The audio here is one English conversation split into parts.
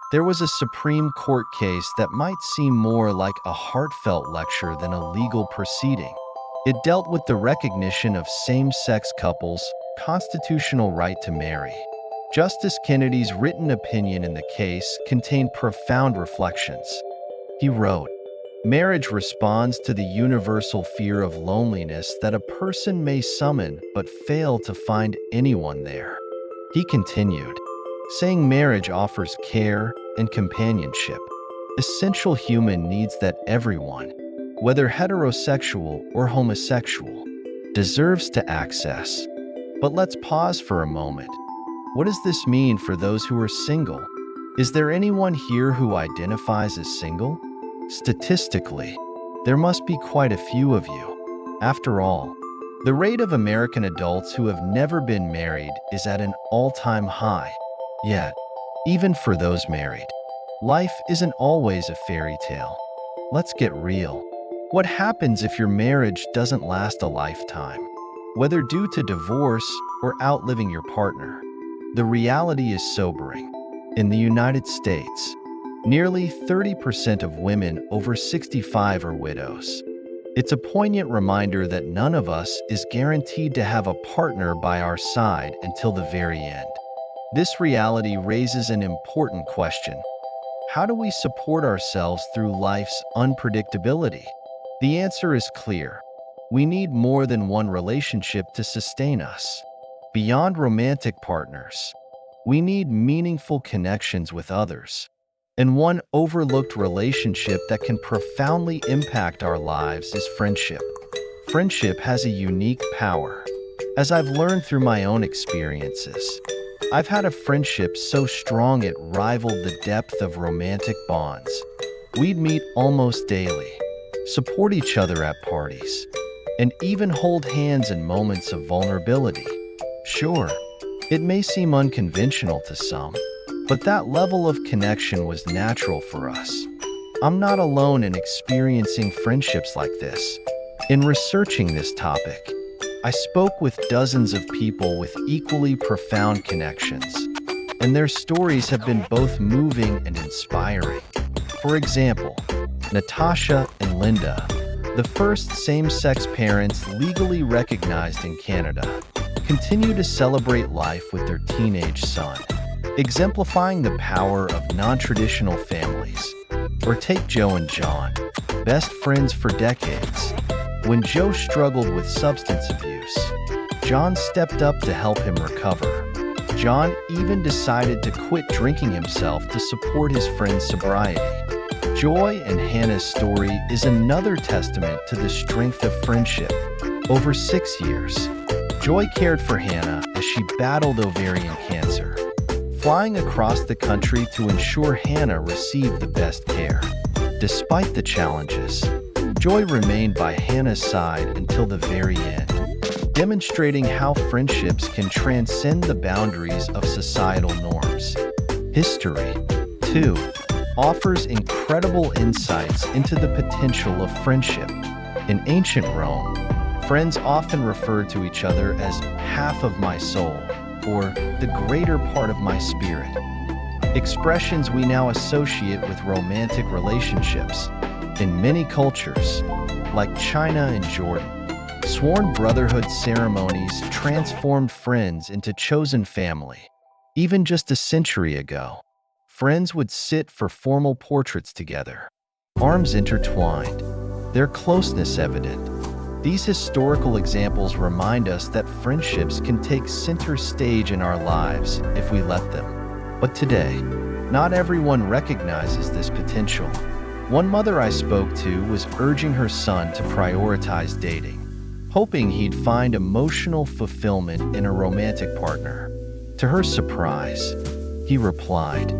There was a Supreme Court case that might seem more like a heartfelt lecture than a legal proceeding. It dealt with the recognition of same-sex couples' constitutional right to marry. Justice Kennedy's written opinion in the case contained profound reflections. He wrote, "Marriage responds to the universal fear of loneliness that a person may summon but fail to find anyone there." He continued, saying marriage offers care and companionship, essential human needs that everyone, whether heterosexual or homosexual, deserves to access. But let's pause for a moment. What does this mean for those who are single? Is there anyone here who identifies as single? Statistically, there must be quite a few of you. After all, the rate of American adults who have never been married is at an all-time high. Yet, even for those married, life isn't always a fairy tale. Let's get real. What happens if your marriage doesn't last a lifetime? Whether due to divorce or outliving your partner, the reality is sobering. In the United States, nearly 30% of women over 65 are widows. It's a poignant reminder that none of us is guaranteed to have a partner by our side until the very end. This reality raises an important question. How do we support ourselves through life's unpredictability? The answer is clear. We need more than one relationship to sustain us. Beyond romantic partners, we need meaningful connections with others. And one overlooked relationship that can profoundly impact our lives is friendship. Friendship has a unique power. As I've learned through my own experiences, I've had a friendship so strong it rivaled the depth of romantic bonds. We'd meet almost daily, support each other at parties, and even hold hands in moments of vulnerability. Sure, it may seem unconventional to some, but that level of connection was natural for us. I'm not alone in experiencing friendships like this. In researching this topic, I spoke with dozens of people with equally profound connections, and their stories have been both moving and inspiring. For example, Natasha and Linda, the first same-sex parents legally recognized in Canada, continue to celebrate life with their teenage son, exemplifying the power of non-traditional families. Or take Joe and John, best friends for decades. When Joe struggled with substance abuse, John stepped up to help him recover. John even decided to quit drinking himself to support his friend's sobriety. Joy and Hannah's story is another testament to the strength of friendship. Over 6 years, Joy cared for Hannah as she battled ovarian cancer, flying across the country to ensure Hannah received the best care. Despite the challenges, Joy remained by Hannah's side until the very end, demonstrating how friendships can transcend the boundaries of societal norms. History, too, offers incredible insights into the potential of friendship. In ancient Rome, friends often referred to each other as half of my soul, or the greater part of my spirit. Expressions we now associate with romantic relationships. In many cultures, like China and Jordan, sworn brotherhood ceremonies transformed friends into chosen family. Even just a century ago, friends would sit for formal portraits together, arms intertwined, their closeness evident. These historical examples remind us that friendships can take center stage in our lives if we let them. But today, not everyone recognizes this potential. One mother I spoke to was urging her son to prioritize dating, hoping he'd find emotional fulfillment in a romantic partner. To her surprise, he replied,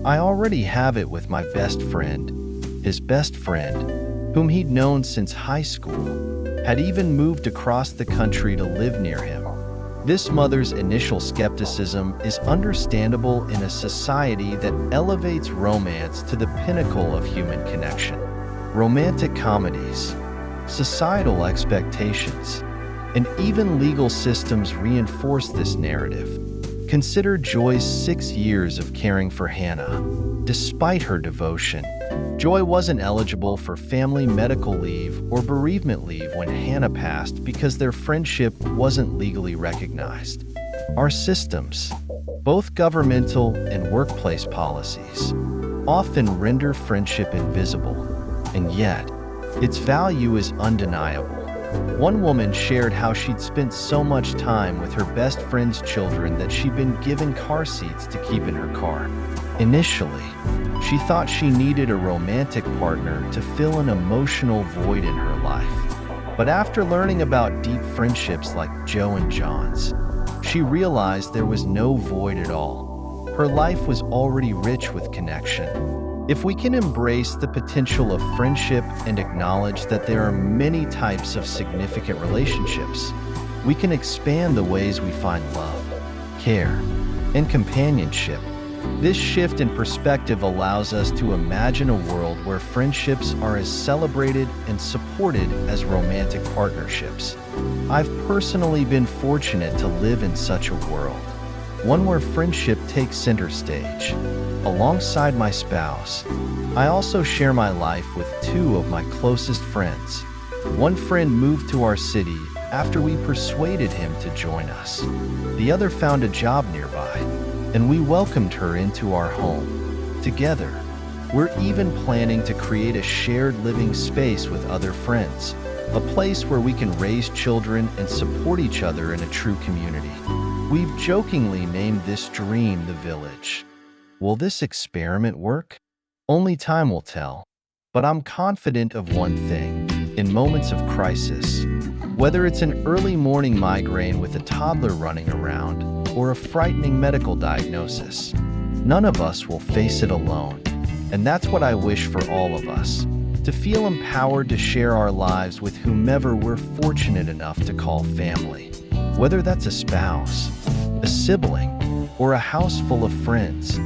"I already have it with my best friend." His best friend, whom he'd known since high school, had even moved across the country to live near him. This mother's initial skepticism is understandable in a society that elevates romance to the pinnacle of human connection. Romantic comedies, societal expectations, and even legal systems reinforce this narrative, Consider Joy's 6 years of caring for Hannah. Despite her devotion, Joy wasn't eligible for family medical leave or bereavement leave when Hannah passed because their friendship wasn't legally recognized. Our systems, both governmental and workplace policies, often render friendship invisible, and yet, its value is undeniable. One woman shared how she'd spent so much time with her best friend's children that she'd been given car seats to keep in her car. Initially, she thought she needed a romantic partner to fill an emotional void in her life. But after learning about deep friendships like Joe and John's, she realized there was no void at all. Her life was already rich with connection. If we can embrace the potential of friendship and acknowledge that there are many types of significant relationships, we can expand the ways we find love, care, and companionship. This shift in perspective allows us to imagine a world where friendships are as celebrated and supported as romantic partnerships. I've personally been fortunate to live in such a world, one where friendship takes center stage. Alongside my spouse, I also share my life with 2 of my closest friends. One friend moved to our city after we persuaded him to join us. The other found a job nearby, and we welcomed her into our home. Together, we're even planning to create a shared living space with other friends, a place where we can raise children and support each other in a true community. We've jokingly named this dream the Village. Will this experiment work? Only time will tell. But I'm confident of one thing. In moments of crisis, whether it's an early morning migraine with a toddler running around or a frightening medical diagnosis, none of us will face it alone. And that's what I wish for all of us, to feel empowered to share our lives with whomever we're fortunate enough to call family. Whether that's a spouse, a sibling, or a house full of friends,